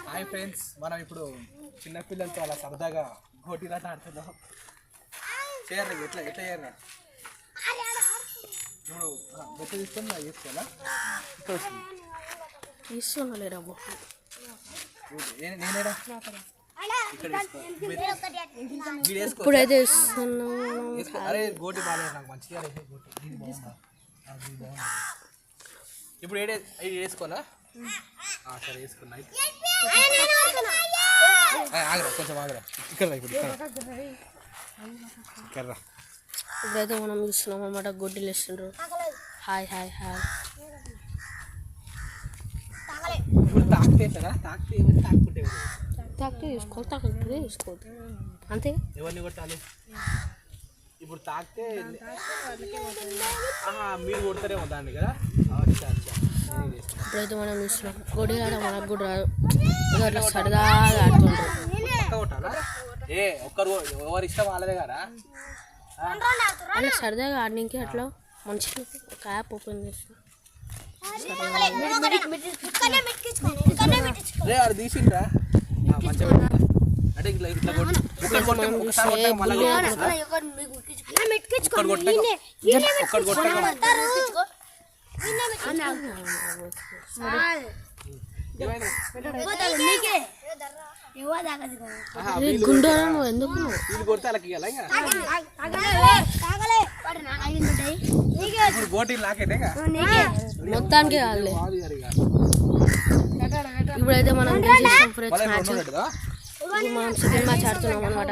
Hi friends, మనం ఇప్పుడు చిన్నపిల్లలతో అలా సరదాగా గోటీలాట ఆడుతున్నాం. చేయరా ఎట్లా ఎట్లా చేయరా? ఇప్పుడు బొట్ట తీసుకొని చేసుకోవాలా? ఇక్కడ తీసుకోలేరా నేనేడా ఇప్పుడైతే అరే గోటి బాగా నాకు మంచిగా గోటి ఇప్పుడు వేసుకోవాలా? సరే వేసుకున్నా. ఆగరా కొంచెం ఆగరా. ఇక్కడ ఇప్పుడు ఇక్కడ ఇప్పుడైతే మనం చూస్తున్నాం అన్నమాట. గొడ్డలు వేస్తుండ్రు. Hi hi hi. ఇప్పుడు తాకితే తాకితే తాకుంటే తాకితే తీసుకోవాలి, తాకకపోతే తీసుకోవద్దు అంతే. ఎవరిని కొట్టాలి? ఇప్పుడు తాకితే మీరు కొడతారేమో దాన్ని కదా. ఇప్పుడైతే మనం చూస్తున్నాం గొడ్డలి మనకు కూడా రాదు. అట్లా సరదాగా ఆడుతుంటారు. ఎవరి ఇష్టం వాళ్ళదే కదా. అట్లా సరదాగా ఆడడానికి అట్లా మంచిగా ఒక యాప్ ఓపెన్ చేస్తాం. అది తీసిండ్రా మంచిగా అంటే ఇట్లా ఇట్లా గుండెను ఎందుకు కొడితే అలా గోటీ లాకేటే మొత్తానికి కాదు. ఇప్పుడైతే మనం మనం సెకండ్ మ్యాచ్ ఆడుతున్నాం అనమాట.